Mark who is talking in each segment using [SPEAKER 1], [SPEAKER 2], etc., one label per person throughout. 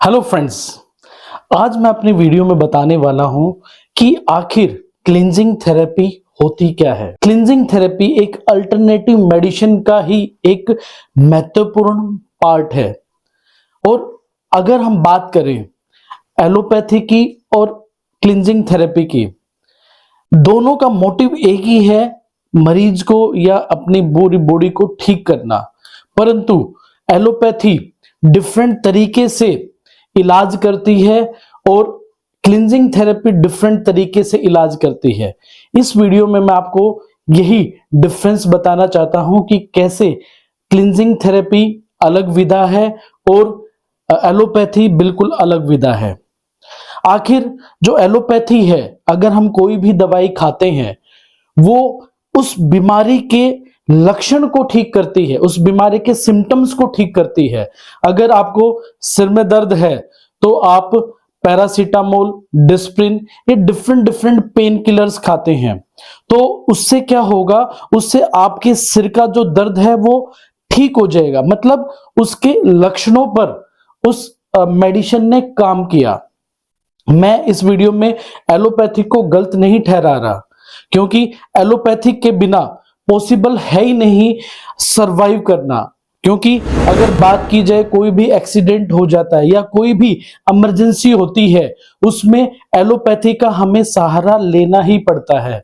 [SPEAKER 1] Hello friends. आज मैं अपनी वीडियो में बताने वाला हूं कि आखिर क्लींजिंग थेरेपी होती क्या है। क्लींजिंग थेरेपी एक अल्टरनेटिव मेडिसिन का ही एक महत्वपूर्ण पार्ट है। और अगर हम बात करें एलोपैथी की और क्लींजिंग थेरेपी की, दोनों का मोटिव एक ही है, मरीज को या अपनी पूरी बॉडी को ठीक करना। परंतु एलोपैथी डिफरेंट तरीके से इलाज करती है और क्लींजिंग थेरेपी डिफरेंट तरीके से इलाज करती है। इस वीडियो में मैं आपको यही डिफरेंस बताना चाहता हूं कि कैसे क्लींजिंग थेरेपी अलग विधा है और एलोपैथी बिल्कुल अलग विधा है। आखिर जो एलोपैथी है, अगर हम कोई भी दवाई खाते हैं वो उस बीमारी के लक्षण को ठीक करती है, उस बीमारी के सिम्टम्स को ठीक करती है। अगर आपको सिर में दर्द है तो आप पैरासीटामोल, डिस्प्रिन, ये डिफरेंट डिफरेंट पेन किलर्स खाते हैं, तो उससे क्या होगा, उससे आपके सिर का जो दर्द है वो ठीक हो जाएगा। मतलब उसके लक्षणों पर उस मेडिसिन ने काम किया। मैं इस वीडियो में एलोपैथिक को गलत नहीं ठहरा रहा, क्योंकि एलोपैथिक के बिना पॉसिबल है ही नहीं सरवाइव करना। क्योंकि अगर बात की जाए, कोई भी एक्सीडेंट हो जाता है या कोई भी इमरजेंसी होती है, उसमें एलोपैथी का हमें सहारा लेना ही पड़ता है।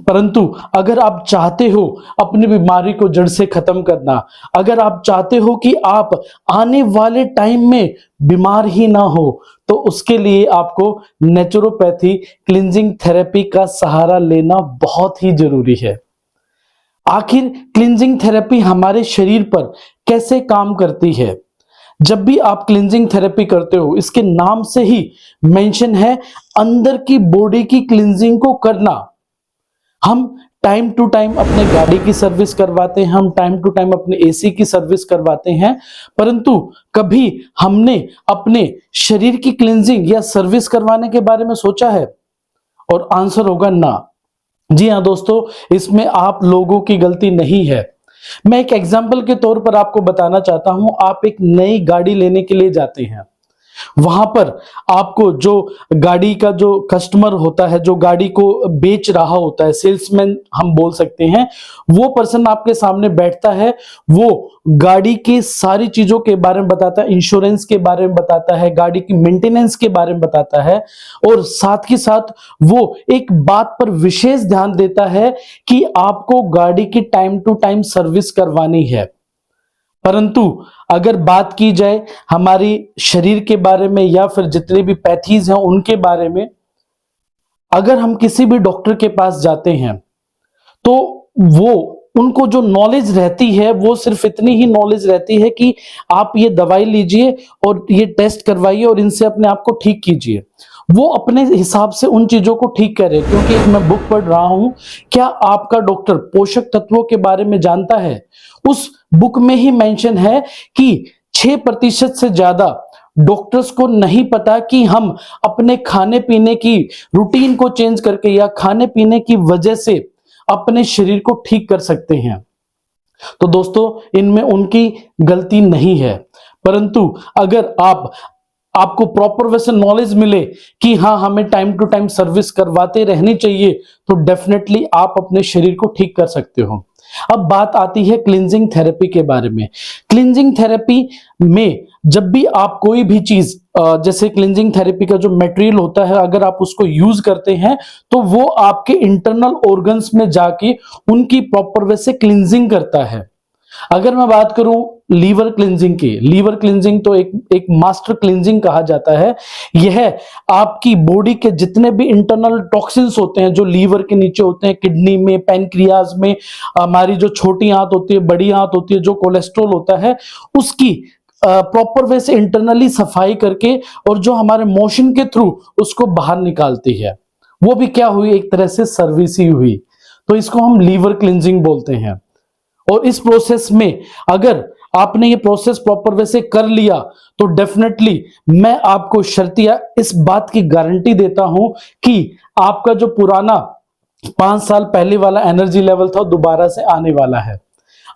[SPEAKER 1] परंतु अगर आप चाहते हो अपनी बीमारी को जड़ से खत्म करना, अगर आप चाहते हो कि आप आने वाले टाइम में बीमार ही ना हो, तो उसके लिए आपको नेचुरोपैथी क्लींजिंग थेरेपी का सहारा लेना बहुत ही जरूरी है। आखिर क्लींजिंग थेरेपी हमारे शरीर पर कैसे काम करती है? जब भी आप क्लींजिंग थेरेपी करते हो, इसके नाम से ही मेंशन है अंदर की बॉडी की क्लींजिंग को करना। हम टाइम टू टाइम अपने गाड़ी की सर्विस करवाते हैं, हम टाइम टू टाइम अपने एसी की सर्विस करवाते हैं, परंतु कभी हमने अपने शरीर की क्लींजिंग या सर्विस करवाने के बारे में सोचा है? और आंसर होगा ना। जी हाँ दोस्तों, इसमें आप लोगों की गलती नहीं है। मैं एक एग्जाम्पल के तौर पर आपको बताना चाहता हूं। आप एक नई गाड़ी लेने के लिए जाते हैं, वहां पर आपको जो गाड़ी का जो कस्टमर होता है, जो गाड़ी को बेच रहा होता है, सेल्समैन हम बोल सकते हैं, वो पर्सन आपके सामने बैठता है। वो गाड़ी की सारी चीजों के बारे में बताता है, इंश्योरेंस के बारे में बताता है, गाड़ी की मेंटेनेंस के बारे में बताता है, और साथ ही साथ वो एक बात पर विशेष ध्यान देता है कि आपको गाड़ी की टाइम टू टाइम सर्विस करवानी है। परंतु अगर बात की जाए हमारी शरीर के बारे में या फिर जितने भी पैथीज हैं उनके बारे में, अगर हम किसी भी डॉक्टर के पास जाते हैं तो वो उनको जो नॉलेज रहती है वो सिर्फ इतनी ही नॉलेज रहती है कि आप ये दवाई लीजिए और ये टेस्ट करवाइए और इनसे अपने आप को ठीक कीजिए। वो अपने हिसाब से उन चीजों को ठीक करे। क्योंकि एक मैं बुक पढ़ रहा हूं, क्या आपका डॉक्टर पोषक तत्वों के बारे में जानता है? उस बुक में ही मेंशन है कि 6% से ज्यादा डॉक्टर्स को नहीं पता कि हम अपने खाने पीने की रूटीन को चेंज करके या खाने पीने की वजह से अपने शरीर को ठीक कर सकते हैं। तो दोस्तों, इनमें उनकी गलती नहीं है। परंतु अगर आपको प्रॉपर वैसे नॉलेज मिले कि हाँ, हमें टाइम टू टाइम सर्विस करवाते रहनी चाहिए, तो डेफिनेटली आप अपने शरीर को ठीक कर सकते हो। अब बात आती है क्लींजिंग थेरेपी के बारे में। क्लींजिंग थेरेपी में जब भी आप कोई भी चीज, जैसे क्लींजिंग थेरेपी का जो मटेरियल होता है, अगर आप उसको यूज करते हैं तो वो आपके इंटरनल ऑर्गन्स में जाके उनकी प्रॉपर वे से क्लींजिंग करता है। अगर मैं बात करूं लीवर क्लींजिंग की, लीवर क्लींजिंग तो एक मास्टर क्लींजिंग कहा जाता है। यह आपकी बॉडी के जितने भी इंटरनल टॉक्सिन्स होते हैं जो लीवर के नीचे होते हैं, किडनी में, पैनक्रियाज में, हमारी जो छोटी आंत होती है, बड़ी आंत होती है, जो कोलेस्ट्रॉल होता है, उसकी प्रॉपर वे से इंटरनली सफाई करके और जो हमारे मोशन के थ्रू उसको बाहर निकालती है। वो भी क्या हुई, एक तरह से सर्विस ही हुई। तो इसको हम लीवर क्लींजिंग बोलते हैं। और इस प्रोसेस में अगर आपने ये प्रोसेस प्रॉपर वे से कर लिया तो डेफिनेटली मैं आपको शर्तिया इस बात की गारंटी देता हूं कि आपका जो पुराना 5 साल पहले वाला एनर्जी लेवल था दोबारा से आने वाला है।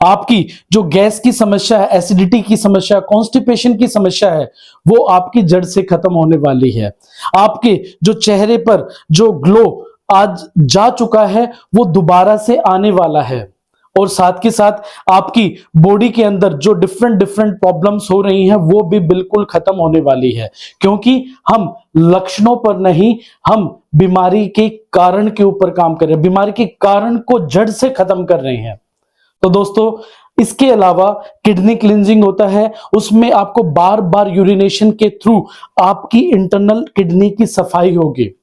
[SPEAKER 1] आपकी जो गैस की समस्या है, एसिडिटी की समस्या, कॉन्स्टिपेशन की समस्या है, वो आपकी जड़ से खत्म होने वाली है। आपके जो चेहरे पर जो ग्लो आज जा चुका है वो दोबारा से आने वाला है। और साथ के साथ आपकी बॉडी के अंदर जो डिफरेंट डिफरेंट प्रॉब्लम्स हो रही हैं वो भी बिल्कुल खत्म होने वाली है, क्योंकि हम लक्षणों पर नहीं, हम बीमारी के कारण के ऊपर काम कर रहे हैं, बीमारी के कारण को जड़ से खत्म कर रहे हैं। तो दोस्तों, इसके अलावा किडनी क्लींजिंग होता है, उसमें आपको बार बार यूरिनेशन के थ्रू आपकी इंटरनल किडनी की सफाई होगी।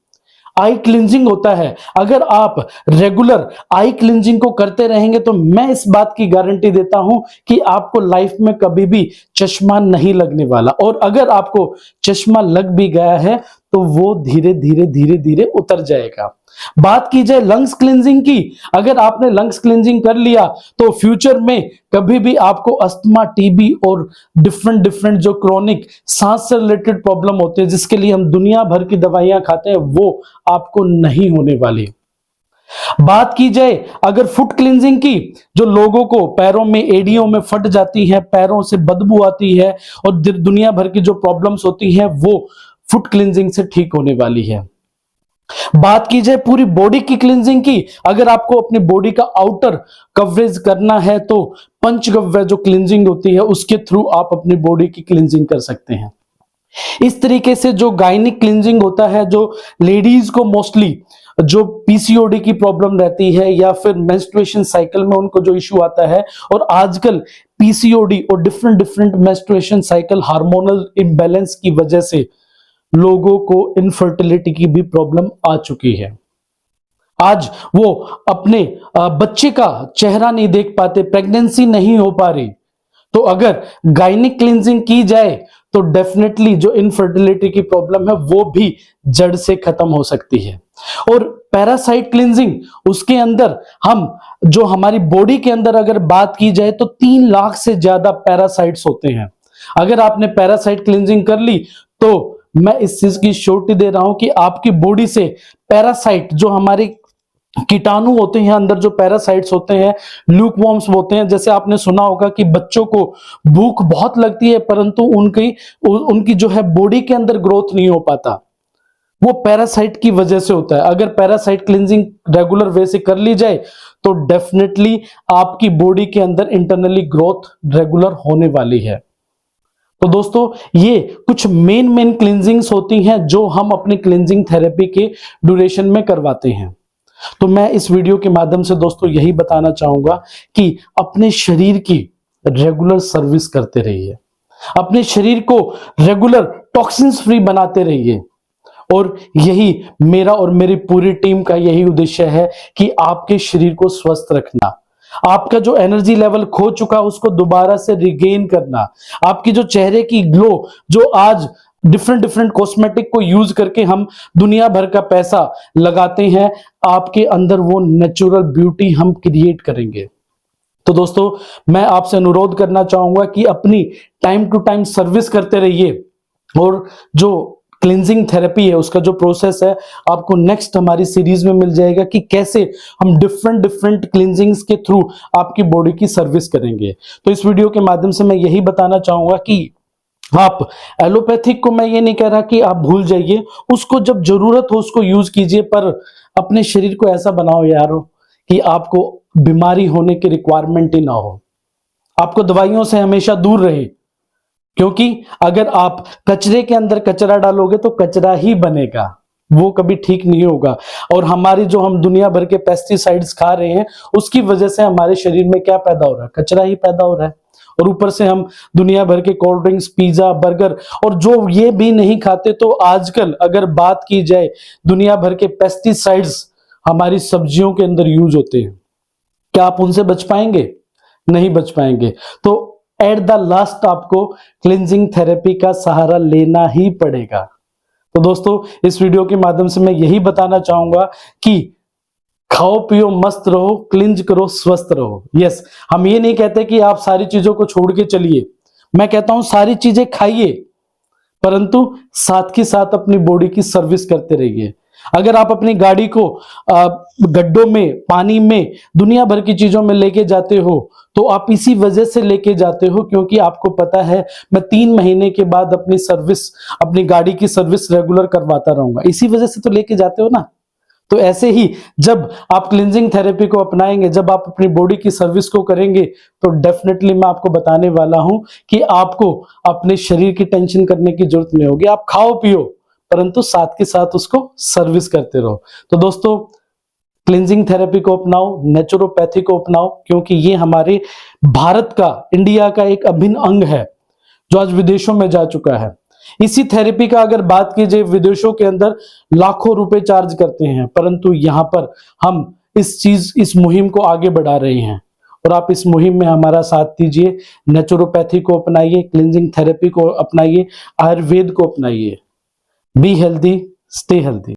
[SPEAKER 1] आई क्लिंजिंग होता है, अगर आप रेगुलर आई क्लिंजिंग को करते रहेंगे तो मैं इस बात की गारंटी देता हूं कि आपको लाइफ में कभी भी चश्मा नहीं लगने वाला, और अगर आपको चश्मा लग भी गया है तो वो धीरे धीरे धीरे धीरे उतर जाएगा। बात की जाए लंग्स क्लींजिंग की, अगर आपने लंग्स क्लींजिंग कर लिया तो फ्यूचर में कभी भी आपको अस्थमा, टीबी और डिफरेंट डिफरेंट जो क्रोनिक सांस से रिलेटेड प्रॉब्लम होते हैं जिसके लिए हम दुनिया भर की दवाइयां खाते हैं वो आपको नहीं होने वाली। बात की जाए अगर फुट क्लींजिंग की, जो लोगों को पैरों में, एड़ियों में फट जाती है, पैरों से बदबू आती है और दुनिया भर की जो प्रॉब्लम्स होती हैं वो फुट क्लींजिंग से ठीक होने वाली है। बात की जाए पूरी बॉडी की क्लींजिंग की, अगर आपको अपनी बॉडी का आउटर कवरेज करना है तो पंचगव्य जो क्लींजिंग होती है उसके थ्रू आप अपनी बॉडी की क्लींजिंग कर सकते हैं। इस तरीके से जो गायनिक क्लींजिंग होता है, जो लेडीज को मोस्टली जो पीसीओडी की प्रॉब्लम रहती है या फिर मेंस्ट्रुएशन साइकिल में उनको जो इश्यू आता है, और आजकल पीसीओडी और different different menstruation cycle hormonal imbalance की वजह से लोगों को इनफर्टिलिटी की भी प्रॉब्लम आ चुकी है। आज वो अपने बच्चे का चेहरा नहीं देख पाते, प्रेगनेंसी नहीं हो पा रही। तो अगर गायनिक क्लींजिंग की जाए तो डेफिनेटली जो इनफर्टिलिटी की प्रॉब्लम है वो भी जड़ से खत्म हो सकती है। और पैरासाइट क्लींजिंग, उसके अंदर हम जो हमारी बॉडी के अंदर अगर बात की जाए तो 3 लाख से ज्यादा पैरासाइट्स होते हैं। अगर आपने पैरासाइट क्लींजिंग कर ली तो मैं इस चीज की श्योरिटी दे रहा हूं कि आपकी बॉडी से पैरासाइट, जो हमारे कीटाणु होते हैं अंदर, जो पैरासाइट्स होते हैं, ल्यूकवॉर्म्स होते हैं, जैसे आपने सुना होगा कि बच्चों को भूख बहुत लगती है परंतु उनकी जो है बॉडी के अंदर ग्रोथ नहीं हो पाता, वो पैरासाइट की वजह से होता है। अगर पैरासाइट क्लींजिंग रेगुलर वे से कर ली जाए तो डेफिनेटली आपकी बॉडी के अंदर इंटरनली ग्रोथ रेगुलर होने वाली है। तो दोस्तों, ये कुछ मेन क्लींजिंग्स होती हैं जो हम अपनी क्लींजिंग थेरेपी के ड्यूरेशन में करवाते हैं। तो मैं इस वीडियो के माध्यम से दोस्तों यही बताना चाहूंगा कि अपने शरीर की रेगुलर सर्विस करते रहिए, अपने शरीर को रेगुलर टॉक्सिन्स फ्री बनाते रहिए, और यही मेरा और मेरी पूरी टीम का यही उद्देश्य है कि आपके शरीर को स्वस्थ रखना, आपका जो एनर्जी लेवल खो चुका उसको दोबारा से रिगेन करना, आपकी जो चेहरे की ग्लो, जो आज डिफरेंट डिफरेंट कॉस्मेटिक को यूज करके हम दुनिया भर का पैसा लगाते हैं, आपके अंदर वो नेचुरल ब्यूटी हम क्रिएट करेंगे। तो दोस्तों, मैं आपसे अनुरोध करना चाहूंगा कि अपनी टाइम टू टाइम सर्विस करते रहिए, और जो क्लींजिंग थेरेपी है उसका जो प्रोसेस है आपको नेक्स्ट हमारी सीरीज में मिल जाएगा कि कैसे हम डिफरेंट डिफरेंट क्लींजिंग्स के थ्रू आपकी बॉडी की सर्विस करेंगे। तो इस वीडियो के माध्यम से मैं यही बताना चाहूंगा कि आप एलोपैथिक को, मैं ये नहीं कह रहा कि आप भूल जाइए, उसको जब जरूरत हो उसको यूज कीजिए, पर अपने शरीर को ऐसा बनाओ यारो कि आपको बीमारी होने की रिक्वायरमेंट ही ना हो, आपको दवाइयों से हमेशा दूर रहे, क्योंकि अगर आप कचरे के अंदर कचरा डालोगे तो कचरा ही बनेगा, वो कभी ठीक नहीं होगा। और हमारी जो हम दुनिया भर के पेस्टिसाइड्स खा रहे हैं उसकी वजह से हमारे शरीर में क्या पैदा हो रहा है, कचरा ही पैदा हो रहा है। और ऊपर से हम दुनिया भर के कोल्ड ड्रिंक्स, पिज्जा, बर्गर, और जो ये भी नहीं खाते। तो आजकल अगर बात की जाए, दुनिया भर के पेस्टिसाइड्स हमारी सब्जियों के अंदर यूज होते हैं, क्या आप उनसे बच पाएंगे? नहीं बच पाएंगे। तो एट द लास्ट आपको क्लींजिंग थेरेपी का सहारा लेना ही पड़ेगा। तो दोस्तों, इस वीडियो के माध्यम से मैं यही बताना चाहूंगा कि खाओ पियो मस्त रहो, क्लिंज करो, स्वस्थ रहो। यस, हम ये नहीं कहते कि आप सारी चीजों को छोड़ के चलिए, मैं कहता हूं सारी चीजें खाइए परंतु साथ के साथ अपनी बॉडी की सर्विस करते रहिए। अगर आप अपनी गाड़ी को गड्ढों में, पानी में, दुनिया भर की चीजों में लेके जाते हो तो आप इसी वजह से लेके जाते हो क्योंकि आपको पता है मैं 3 महीने के बाद अपनी गाड़ी की सर्विस रेगुलर करवाता रहूंगा, इसी वजह से तो लेके जाते हो ना। तो ऐसे ही जब आप क्लींजिंग थेरेपी को अपनाएंगे, जब आप अपनी बॉडी की सर्विस को करेंगे तो डेफिनेटली मैं आपको बताने वाला हूं कि आपको अपने शरीर की टेंशन करने की जरूरत नहीं होगी। आप खाओ पियो परंतु साथ के साथ उसको सर्विस करते रहो। तो दोस्तों, क्लींजिंग थेरेपी को अपनाओ, नेचुरोपैथी को अपनाओ, क्योंकि ये हमारे भारत का, इंडिया का एक अभिन्न अंग है जो आज विदेशों में जा चुका है। इसी थेरेपी का अगर बात की जाए, विदेशों के अंदर लाखों रुपए चार्ज करते हैं, परंतु यहां पर हम इस मुहिम को आगे बढ़ा रहे हैं और आप इस मुहिम में हमारा साथ दीजिए। नेचुरोपैथी को अपनाइए, क्लींजिंग थेरेपी को अपनाइए, आयुर्वेद को अपनाइए। Be healthy, stay healthy.